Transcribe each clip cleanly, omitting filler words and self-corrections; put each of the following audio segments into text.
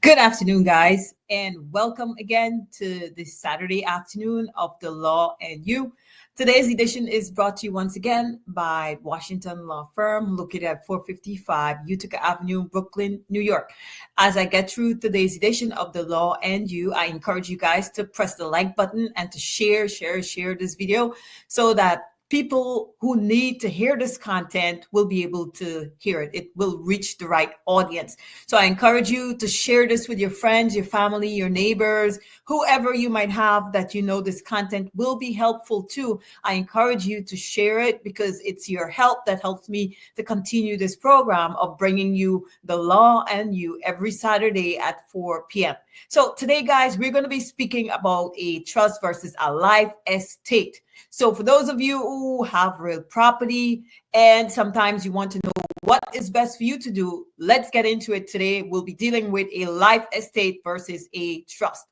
Good afternoon, guys, and welcome again to this Saturday afternoon of the Law and You. Today's edition is brought to you once again by Washington Law Firm, located at 455 Utica Avenue, Brooklyn, New York. As I get through today's edition of the Law and You, I encourage you guys to press the like button and to share this video so that people who need to hear this content will be able to hear it. It will reach the right audience. So I encourage you to share this with your friends, your family, your neighbors, whoever you might have that you know this content will be helpful to. I encourage you to share it because it's your help that helps me to continue this program of bringing you the Law and You every Saturday at 4 p.m. So today, guys, we're going to be speaking about a trust versus a life estate. So for those of you who have real property and sometimes you want to know what is best for you to do, let's get into it today. We'll be dealing with a life estate versus a trust.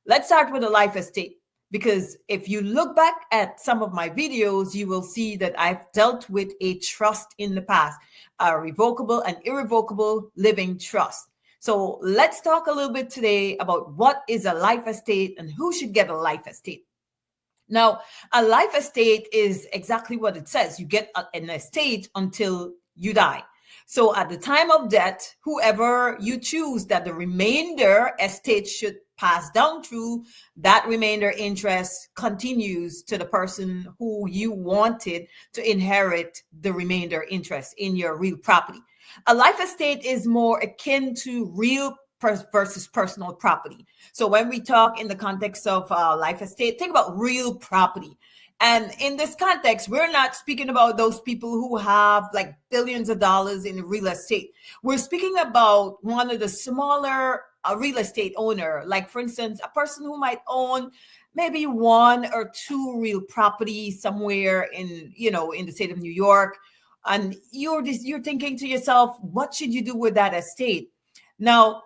Let's start with a life estate, because if you look back at some of my videos, you will see that I've dealt with a trust in the past, a revocable and irrevocable living trust. So let's talk a little bit today about what is a life estate and who should get a life estate. Now, a life estate is exactly what it says. You get an estate until you die. So at the time of death, whoever you choose that the remainder estate should pass down through, that remainder interest continues to the person who you wanted to inherit the remainder interest in your real property. A life estate is more akin to real versus personal property. So when we talk in the context of life estate, think about real property. And in this context, we're not speaking about those people who have like billions of dollars in real estate. We're speaking about one of the smaller real estate owner, like for instance, a person who might own maybe one or two real properties somewhere in the state of New York. And you're thinking to yourself, what should you do with that estate? Now,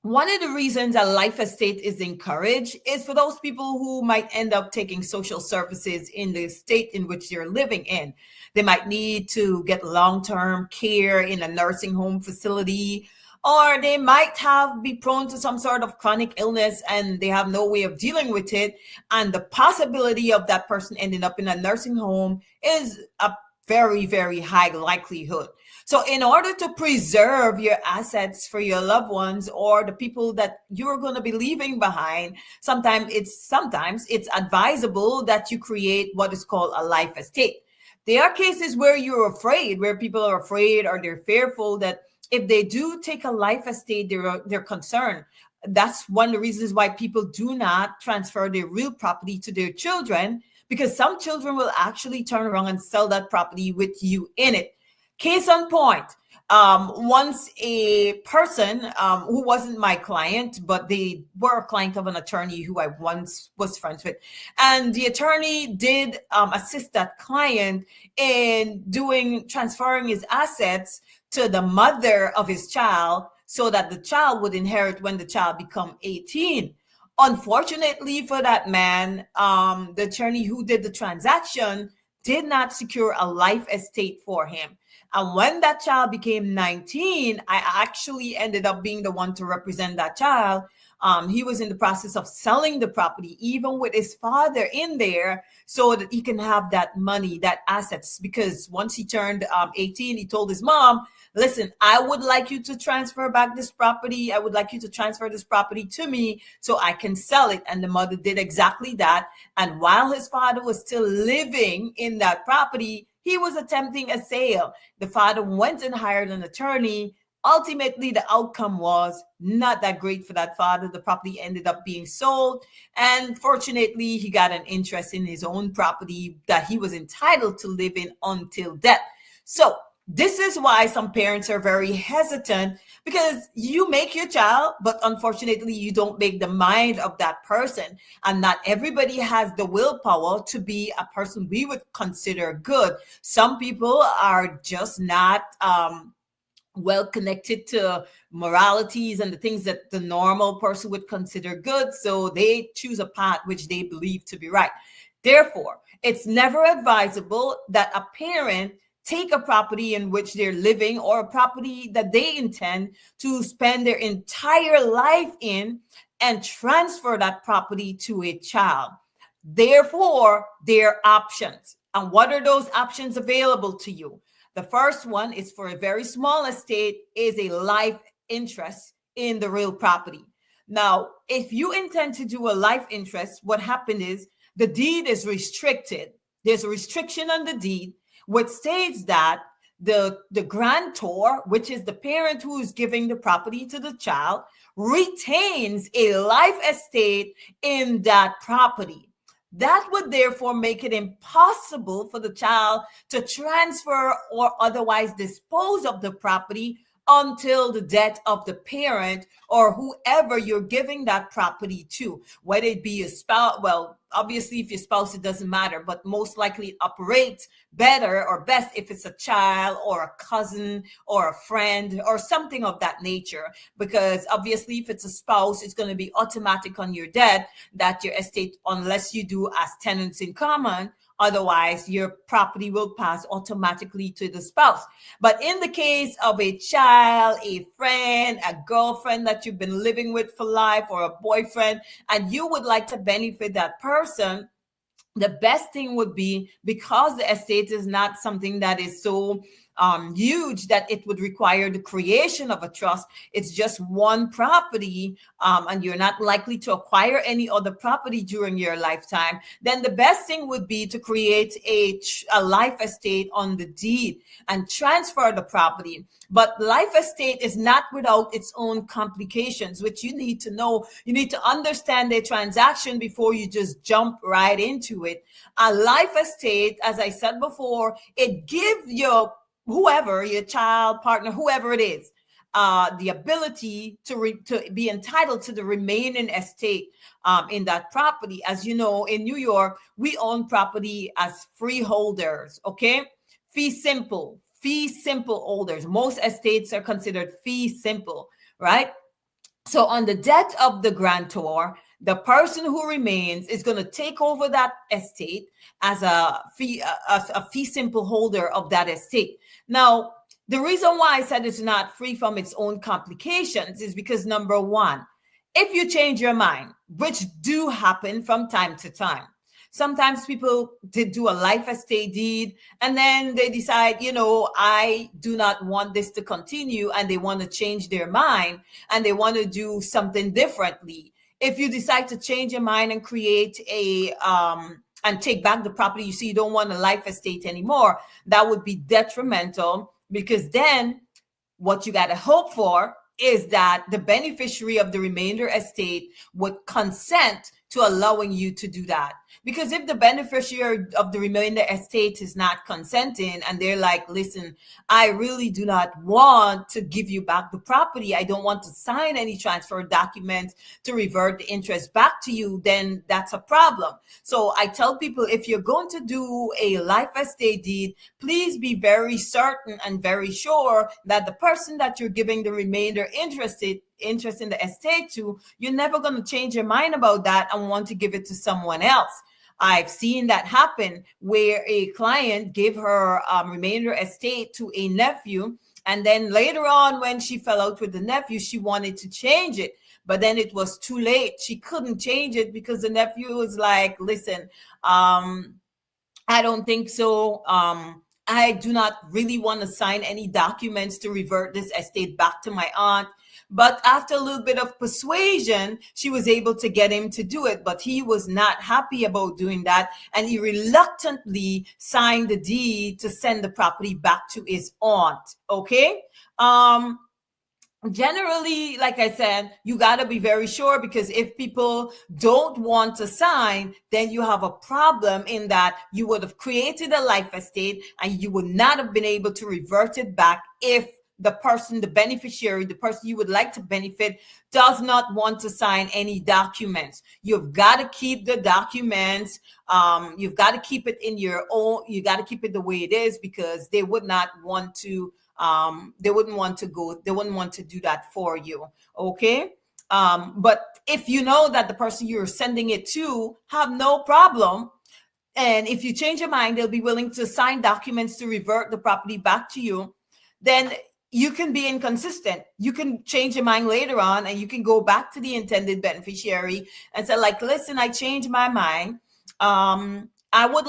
one of the reasons a life estate is encouraged is for those people who might end up taking social services in the state in which they're living in. They might need to get long-term care in a nursing home facility, or they might be prone to some sort of chronic illness and they have no way of dealing with it. And the possibility of that person ending up in a nursing home is a very, very high likelihood. So in order to preserve your assets for your loved ones or the people that you're going to be leaving behind, sometimes it's advisable that you create what is called a life estate. There are cases where where people are afraid or they're fearful that if they do take a life estate, they're concerned. That's one of the reasons why people do not transfer their real property to their children, because some children will actually turn around and sell that property with you in it. Case on point, once a person who wasn't my client, but they were a client of an attorney who I once was friends with, and the attorney did assist that client in transferring his assets to the mother of his child so that the child would inherit when the child become 18. Unfortunately for that man, the attorney who did the transaction did not secure a life estate for him. And when that child became 19, I actually ended up being the one to represent that child. He was in the process of selling the property, even with his father in there, so that he can have that money, that assets. Because once he turned 18, he told his mom, listen, I would like you to transfer back this property. I would like you to transfer this property to me so I can sell it. And the mother did exactly that. And while his father was still living in that property, he was attempting a sale. The father went and hired an attorney. Ultimately, the outcome was not that great for that father. The property ended up being sold. And fortunately, he got an interest in his own property that he was entitled to live in until death. So this is why some parents are very hesitant, because you make your child, but unfortunately, you don't make the mind of that person. And not everybody has the willpower to be a person we would consider good. Some people are just not well connected to moralities and the things that the normal person would consider good. So they choose a path which they believe to be right. Therefore, it's never advisable that a parent take a property in which they're living, or a property that they intend to spend their entire life in, and transfer that property to a child. Therefore, there are options. And what are those options available to you? The first one is, for a very small estate, is a life interest in the real property. Now, if you intend to do a life interest, what happened is the deed is restricted. There's a restriction on the deed which states that the grantor, which is the parent who is giving the property to the child, retains a life estate in that property. That would therefore make it impossible for the child to transfer or otherwise dispose of the property until the death of the parent or whoever you're giving that property to, whether it be a spouse. Well, obviously, if your spouse, it doesn't matter, but most likely it operates better or best if it's a child or a cousin or a friend or something of that nature. Because obviously, if it's a spouse, it's going to be automatic on your death that your estate, unless you do as tenants in common, otherwise your property will pass automatically to the spouse. But in the case of a child, a friend, a girlfriend that you've been living with for life, or a boyfriend, and you would like to benefit that person, the best thing would be, because the estate is not something that is so huge that it would require the creation of a trust. It's just one property, and you're not likely to acquire any other property during your lifetime. Then the best thing would be to create a life estate on the deed and transfer the property. But life estate is not without its own complications, which you need to know. You need to understand the transaction before you just jump right into it. A life estate, as I said before, it gives your whoever, your child, partner, whoever it is, the ability to be entitled to the remaining estate in that property. As you know, in New York, we own property as freeholders, okay? Fee simple holders. Most estates are considered fee simple, right? So on the death of the grantor, the person who remains is going to take over that estate as a fee simple holder of that estate. Now, the reason why I said it's not free from its own complications is because, number one, if you change your mind, which do happen from time to time, sometimes people did do a life estate deed and then they decide, I do not want this to continue, and they want to change their mind and they want to do something differently. If you decide to change your mind and create and take back the property, you see you don't want a life estate anymore, that would be detrimental, because then what you got to hope for is that the beneficiary of the remainder estate would consent to allowing you to do that. Because if the beneficiary of the remainder estate is not consenting and they're like, listen, I really do not want to give you back the property, I don't want to sign any transfer documents to revert the interest back to you, then that's a problem. So I tell people, if you're going to do a life estate deed, please be very certain and very sure that the person that you're giving the remainder interest in the estate to, you're never going to change your mind about that and want to give it to someone else. I've seen that happen where a client gave her remainder estate to a nephew, and then later on when she fell out with the nephew, she wanted to change it. but then it was too late. She couldn't change it because the nephew was like, listen, I don't think so. I do not really want to sign any documents to revert this estate back to my aunt. But after a little bit of persuasion, she was able to get him to do it. But he was not happy about doing that. And he reluctantly signed the deed to send the property back to his aunt. Okay. Generally, like I said, you got to be very sure, because if people don't want to sign, then you have a problem in that you would have created a life estate and you would not have been able to revert it back if the person, the beneficiary, the person you would like to benefit, does not want to sign any documents. You've got to keep the documents. You've got to keep it in your own, you got to keep it the way it is, because they would not want to they wouldn't want to do that for you. Okay. But if you know that the person you're sending it to have no problem, and if you change your mind, they'll be willing to sign documents to revert the property back to you, then you can be inconsistent. You can change your mind later on, and you can go back to the intended beneficiary and say, like, listen, I changed my mind. I would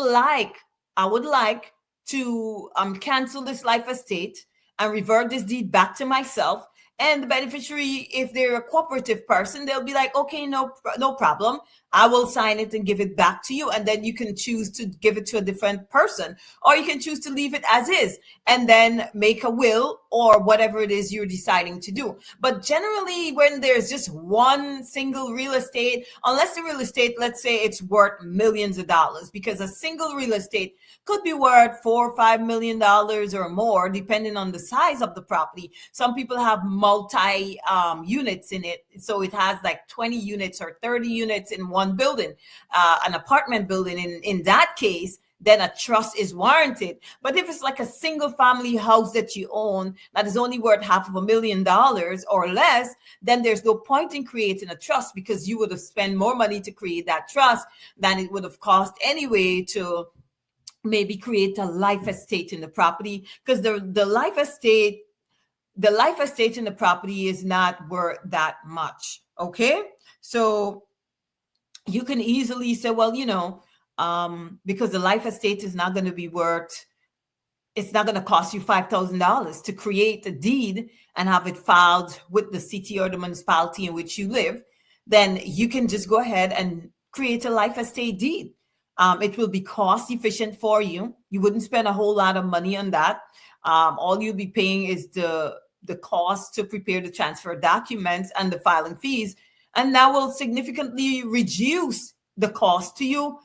like to cancel this life estate and revert this deed back to myself. And the beneficiary, if they're a cooperative person, they'll be like, okay, no problem. I will sign it and give it back to you. And then you can choose to give it to a different person, or you can choose to leave it as is and then make a will or whatever it is you're deciding to do. But generally, when there's just one single real estate, unless the real estate, let's say it's worth millions of dollars, because a single real estate could be worth $4 or $5 million or more, depending on the size of the property. Some people have multi units in it. So it has like 20 units or 30 units in one building, an apartment building. In that case, then a trust is warranted. But if it's like a single family house that you own that is only worth $500,000 or less, then there's no point in creating a trust, because you would have spent more money to create that trust than it would have cost anyway to maybe create a life estate in the property, because the life estate in the property is not worth that much. Okay. So you can easily say, well, because the life estate is not going to be worth, it's not going to cost you $5,000 to create a deed and have it filed with the city or the municipality in which you live, then you can just go ahead and create a life estate deed. It will be cost efficient for you. You wouldn't spend a whole lot of money on that. All you'll be paying is the cost to prepare the transfer documents and the filing fees. And that will significantly reduce the cost to you,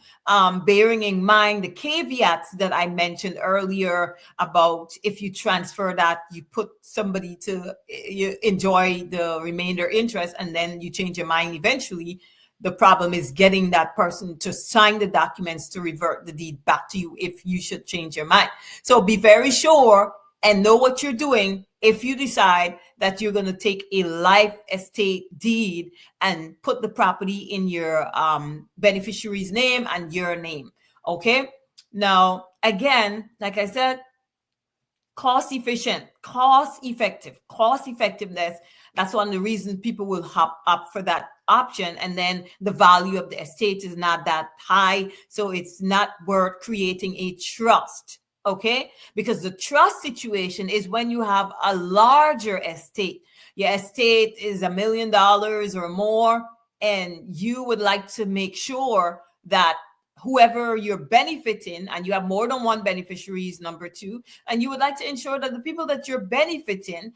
bearing in mind the caveats that I mentioned earlier about if you transfer that, you put somebody to you enjoy the remainder interest, and then you change your mind eventually. The problem is getting that person to sign the documents to revert the deed back to you if you should change your mind. So be very sure and know what you're doing if you decide that you're going to take a life estate deed and put the property in your beneficiary's name and your name. Okay. Now, again, like I said, cost effectiveness. That's one of the reasons people will hop up for that option. And then the value of the estate is not that high. So it's not worth creating a trust. Okay. Because the trust situation is when you have a larger estate. Your estate is $1 million or more, and you would like to make sure that whoever you're benefiting, and you have more than one beneficiaries, number two, and you would like to ensure that the people that you're benefiting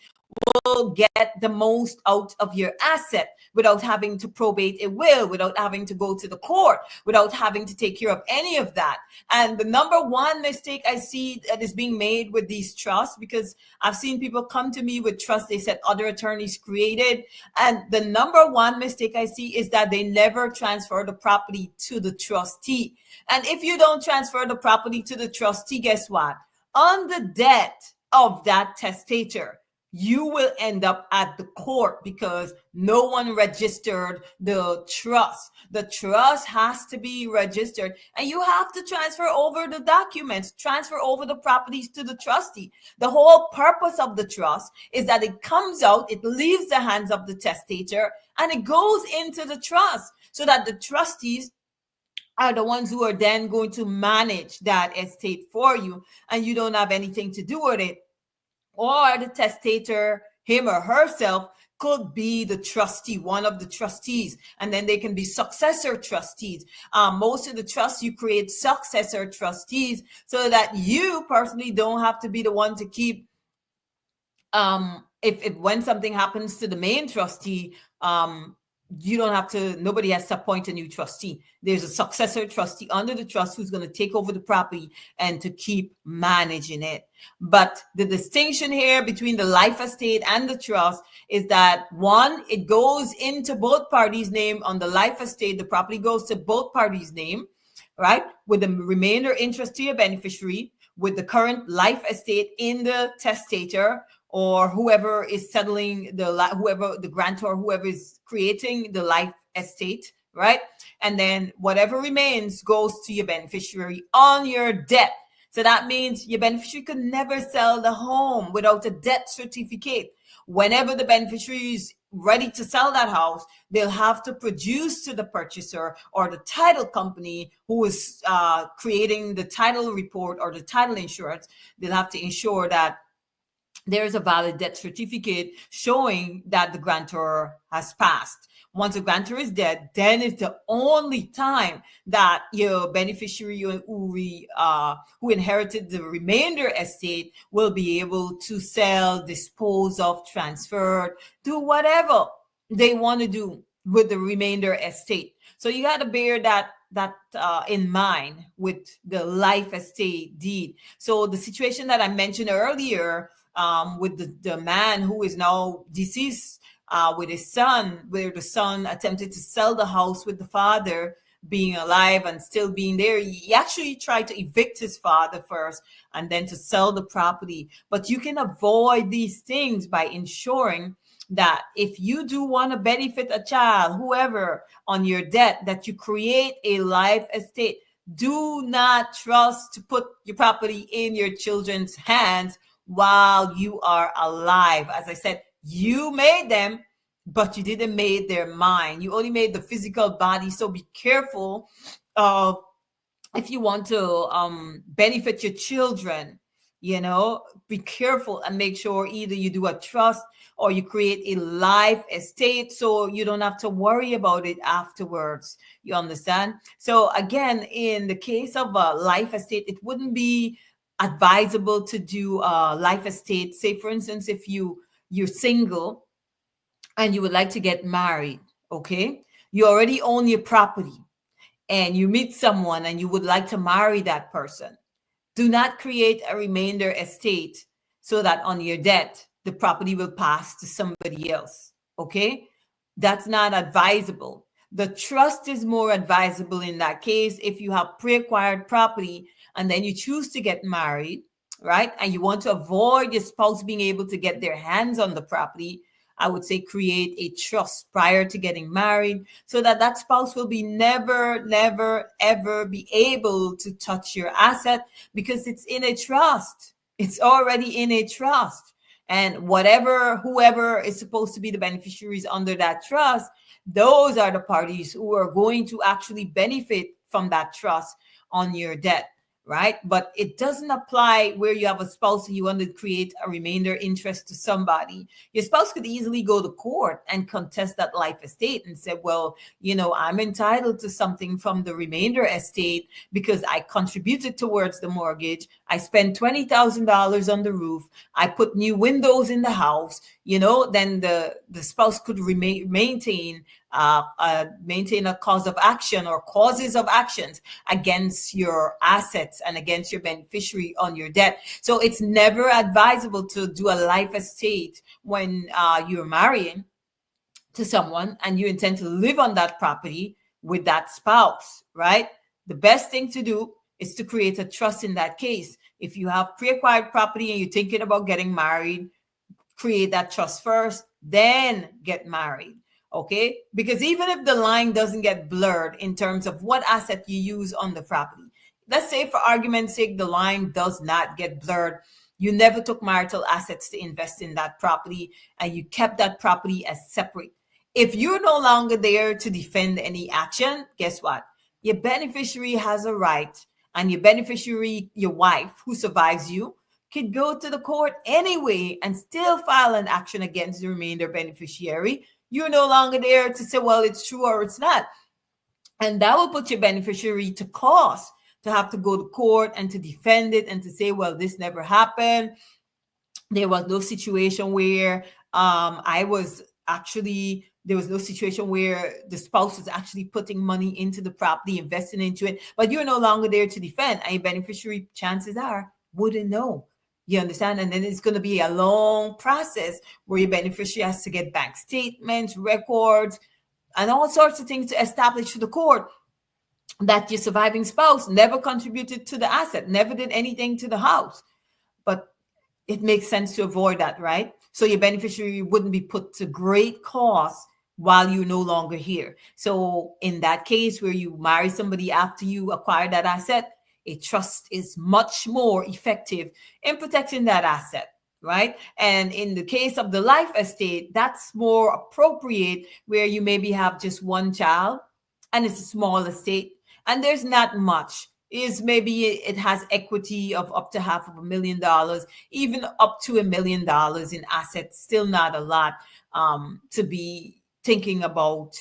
will get the most out of your asset without having to probate a will, without having to go to the court, without having to take care of any of that. And the number one mistake I see that is being made with these trusts, because I've seen people come to me with trusts they said other attorneys created, and the number one mistake I see is that they never transfer the property to the trustee. And if you don't transfer the property to the trustee, guess what? On the death of that testator, you will end up at the court because no one registered the trust. The trust has to be registered, and you have to transfer over the documents, transfer over the properties to the trustee. The whole purpose of the trust is that it comes out, it leaves the hands of the testator, and it goes into the trust so that the trustees are the ones who are then going to manage that estate for you, and you don't have anything to do with it. Or the testator, him or herself, could be the trustee, one of the trustees, and then they can be successor trustees. Most of the trusts, you create successor trustees so that you personally don't have to be the one to keep if when something happens to the main trustee, you don't have to, nobody has to appoint a new trustee. There's a successor trustee under the trust who's going to take over the property and to keep managing it. But the distinction here between the life estate and the trust is that, one, it goes into both parties' name. On the life estate, the property goes to both parties' name, right? With the remainder interest to your beneficiary, with the current life estate in the testator, or whoever is settling whoever the grantor, whoever is creating the life estate, right? And then whatever remains goes to your beneficiary on your debt. So that means your beneficiary could never sell the home without a debt certificate. Whenever the beneficiary is ready to sell that house, they'll have to produce to the purchaser or the title company who is creating the title report or the title insurance. They'll have to ensure that there's a valid debt certificate showing that the grantor has passed. Once the grantor is dead, then it's the only time that your beneficiary who inherited the remainder estate will be able to sell, dispose of, transfer, do whatever they want to do with the remainder estate. So you got to bear that in mind with the life estate deed. So the situation that I mentioned earlier, with the man who is now deceased, with his son, where the son attempted to sell the house with the father being alive and still being there. He actually tried to evict his father first and then to sell the property. But you can avoid these things by ensuring that if you do want to benefit a child, whoever, on your debt, that you create a life estate. Do not trust to put your property in your children's hands while you are alive. As I said, you made them, but you didn't make their mind. You only made the physical body. So be careful of, if you want to benefit your children, be careful and make sure either you do a trust or you create a life estate so you don't have to worry about it afterwards. You understand? So again, in the case of a life estate, it wouldn't be advisable to do a life estate. Say, for instance, if you're single and you would like to get married, okay? You already own your property and you meet someone and you would like to marry that person. Do not create a remainder estate so that on your debt, the property will pass to somebody else, okay? That's not advisable. The trust is more advisable in that case. If you have pre-acquired property and then you choose to get married, right? And you want to avoid your spouse being able to get their hands on the property, I would say create a trust prior to getting married so that that spouse will be never, ever be able to touch your asset because it's in a trust. It's already in a trust. And whoever is supposed to be the beneficiaries under that trust, those are the parties who are going to actually benefit from that trust on your debt, right? But it doesn't apply where you have a spouse and you want to create a remainder interest to somebody. Your spouse could easily go to court and contest that life estate and say, well, I'm entitled to something from the remainder estate because I contributed towards the mortgage. I spent $20,000 on the roof. I put new windows in the house. Then the spouse could maintain a cause of action or causes of actions against your assets and against your beneficiary on your debt. So it's never advisable to do a life estate when you're marrying to someone and you intend to live on that property with that spouse, right? The best thing to do is to create a trust in that case. If you have pre-acquired property and you're thinking about getting married, create that trust first, then get married. Okay, because even if the line doesn't get blurred in terms of what asset you use on the property, let's say for argument's sake the line does not get blurred, you never took marital assets to invest in that property and you kept that property as separate. If you're no longer there to defend any action, guess what? Your beneficiary has a right, and your beneficiary, your wife who survives you, could go to the court anyway and still file an action against the remainder beneficiary. You're no longer there to say, well, it's true or it's not. And that will put your beneficiary to cause to have to go to court and to defend it and to say, well, this never happened. There was no situation where there was no situation where the spouse was actually putting money into the property, investing into it, but you're no longer there to defend. And your beneficiary, chances are, wouldn't know. You understand? And then it's going to be a long process where your beneficiary has to get bank statements, records, and all sorts of things to establish to the court that your surviving spouse never contributed to the asset, never did anything to the house. But it makes sense to avoid that, right? So your beneficiary wouldn't be put to great cost while you're no longer here. So in that case where you marry somebody after you acquire that asset, a trust is much more effective in protecting that asset, right? And in the case of the life estate, that's more appropriate where you maybe have just one child and it's a small estate and there's not much. Is maybe it has equity of up to $500,000, even up to $1 million in assets. Still not a lot to be thinking about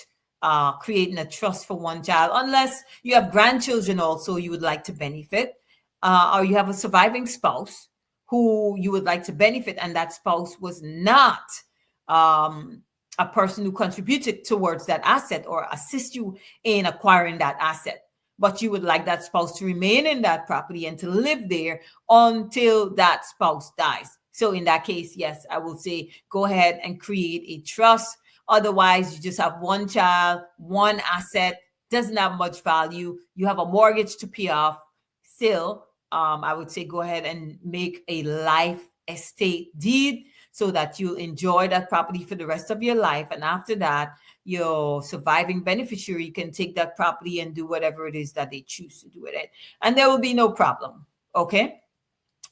creating a trust for one child, unless you have grandchildren also you would like to benefit, or you have a surviving spouse who you would like to benefit, and that spouse was not a person who contributed towards that asset or assist you in acquiring that asset. But you would like that spouse to remain in that property and to live there until that spouse dies. So in that case, yes, I will say go ahead and create a trust. Otherwise, you just have one child, one asset, doesn't have much value. You have a mortgage to pay off. Still, I would say go ahead and make a life estate deed so that you'll enjoy that property for the rest of your life. And after that, your surviving beneficiary can take that property and do whatever it is that they choose to do with it. And there will be no problem. Okay.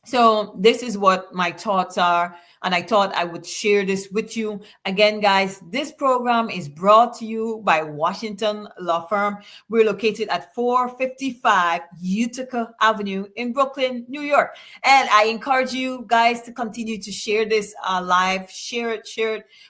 So this is what my thoughts are, and I thought I would share this with you. Again, guys, this program is brought to you by Washington Law Firm. We're located at 455 Utica Avenue in Brooklyn, New York. And I encourage you guys to continue to share this live. Share it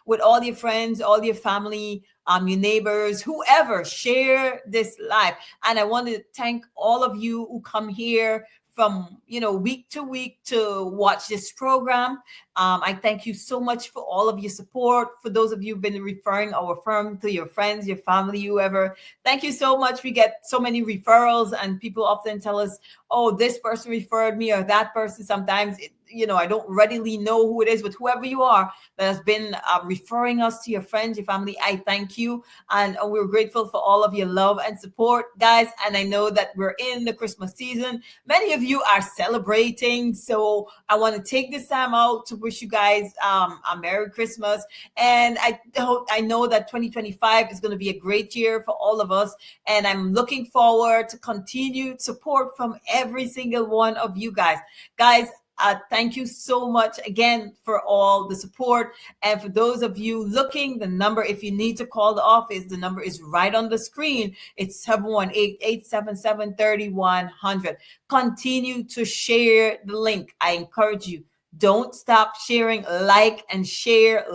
with all your friends, all your family, your neighbors, whoever. Share this live. And I want to thank all of you who come here from week to week to watch this program. I thank you so much for all of your support. For those of you who've been referring our firm to your friends, your family, whoever, thank you so much. We get so many referrals, and people often tell us, oh, this person referred me or that person. Sometimes I don't readily know who it is, but whoever you are that has been referring us to your friends, your family, I thank you. And we're grateful for all of your love and support, guys. And I know that we're in the Christmas season. Many of you are celebrating. So I want to take this time out to wish you guys a Merry Christmas. And I know that 2025 is going to be a great year for all of us. And I'm looking forward to continued support from every single one of you guys. Thank you so much again for all the support. And for those of you looking, the number, if you need to call the office, the number is right on the screen. It's 718-877-3100. Continue to share the link. I encourage you. Don't stop sharing. Like and share.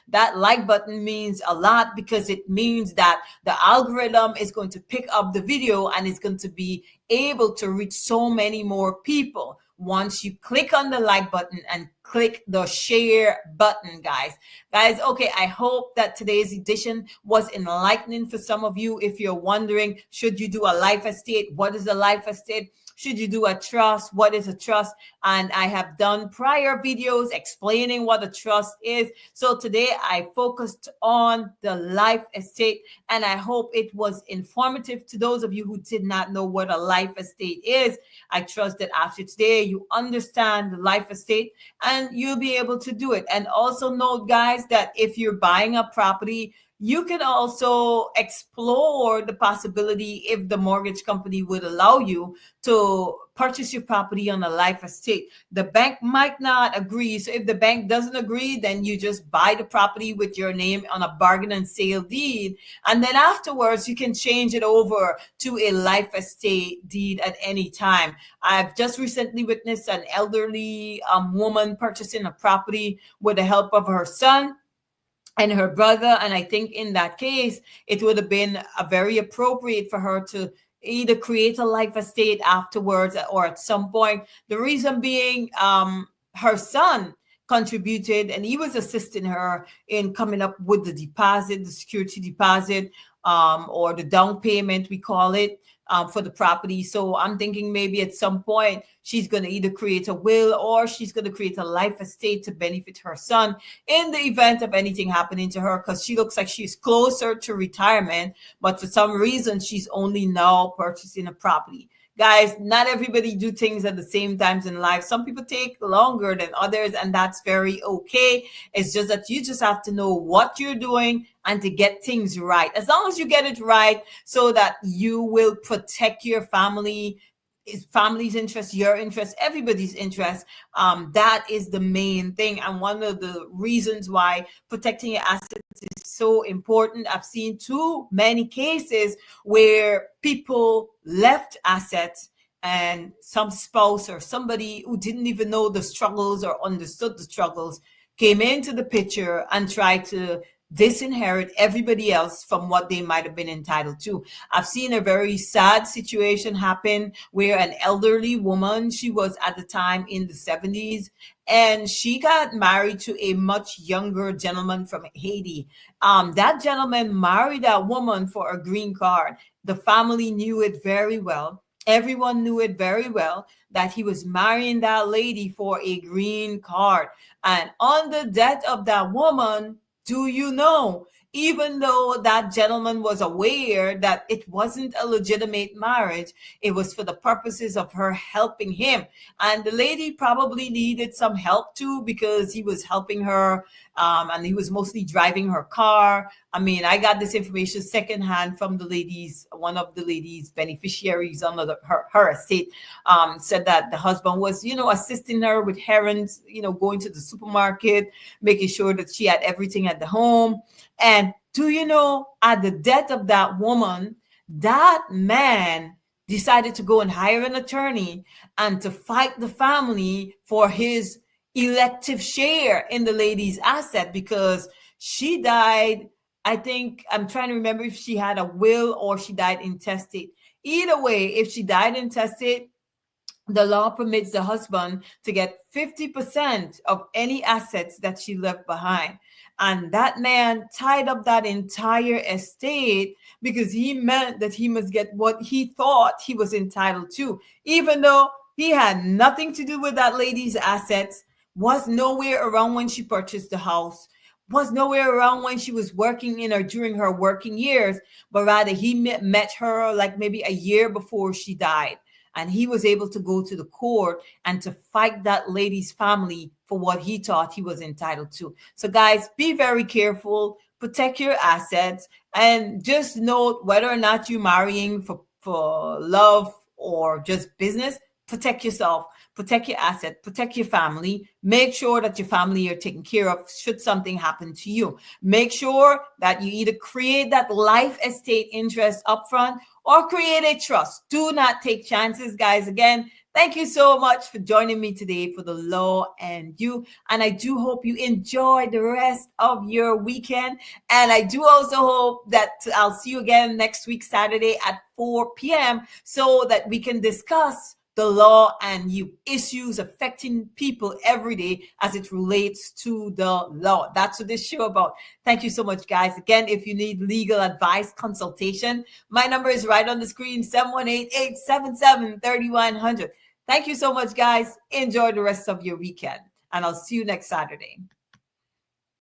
That like button means a lot, because it means that the algorithm is going to pick up the video and it's going to be able to reach so many more people once you click on the like button and click the share button, guys. Okay, I hope that today's edition was enlightening for some of you. If you're wondering, should you do a life estate? What is a life estate? Should you do a trust? What is a trust? And I have done prior videos explaining what a trust is. So today I focused on the life estate, and I hope it was informative to those of you who did not know what a life estate is. I trust that after today you understand the life estate and you'll be able to do it. And also note, guys, that if you're buying a property, you can also explore the possibility, if the mortgage company would allow you, to purchase your property on a life estate. The bank might not agree. So if the bank doesn't agree, then you just buy the property with your name on a bargain and sale deed. And then afterwards, you can change it over to a life estate deed at any time. I've just recently witnessed an elderly woman purchasing a property with the help of her son and her brother. And I think in that case, it would have been very appropriate for her to either create a life estate afterwards or at some point. The reason being, her son contributed and he was assisting her in coming up with the deposit, the security deposit, or the down payment, we call it, for the property. So I'm thinking maybe at some point she's going to either create a will or she's going to create a life estate to benefit her son in the event of anything happening to her, because she looks like she's closer to retirement, but for some reason she's only now purchasing a property. Guys, not everybody do things at the same times in life. Some people take longer than others, and that's very okay. It's just that you just have to know what you're doing and to get things right. As long as you get it right, so that you will protect your family's interest, your interest, everybody's interest. That is the main thing. And one of the reasons why protecting your assets is so important. I've seen too many cases where people left assets and some spouse or somebody who didn't even know the struggles or understood the struggles came into the picture and tried to disinherit everybody else from what they might have been entitled to. I've seen a very sad situation happen where an elderly woman, she was at the time in the 70s, and she got married to a much younger gentleman from Haiti. That gentleman married that woman for a green card. The family knew it very well. Everyone knew it very well that he was marrying that lady for a green card. And on the death of that woman, do you know, even though that gentleman was aware that it wasn't a legitimate marriage, it was for the purposes of her helping him. And the lady probably needed some help too, because he was helping her, and he was mostly driving her car. I mean, I got this information secondhand from one of the ladies' beneficiaries on her estate, said that the husband was, assisting her with errands, going to the supermarket, making sure that she had everything at the home. And do you know, at the death of that woman, that man decided to go and hire an attorney and to fight the family for his elective share in the lady's asset, because she died. I think, I'm trying to remember if she had a will or she died intestate. Either way, if she died intestate, the law permits the husband to get 50% of any assets that she left behind. And that man tied up that entire estate because he meant that he must get what he thought he was entitled to, even though he had nothing to do with that lady's assets, was nowhere around when she purchased the house, was nowhere around when she was working in or during her working years, but rather he met her like maybe a year before she died. And he was able to go to the court and to fight that lady's family for what he thought he was entitled to. So guys, be very careful, protect your assets, and just note whether or not you're marrying for love or just business, protect yourself, protect your asset, protect your family. Make sure that your family are taken care of should something happen to you. Make sure that you either create that life estate interest upfront or create a trust. Do not take chances, guys. Again, thank you so much for joining me today for the Law and You. And I do hope you enjoy the rest of your weekend. And I do also hope that I'll see you again next week, Saturday at 4 p.m. so that we can discuss the law and you, issues affecting people every day as it relates to the law. That's what this show about. Thank you so much, guys. Again, if you need legal advice consultation, my number is right on the screen, 718-877-3100. Thank you so much, guys. Enjoy the rest of your weekend, and I'll see you next Saturday.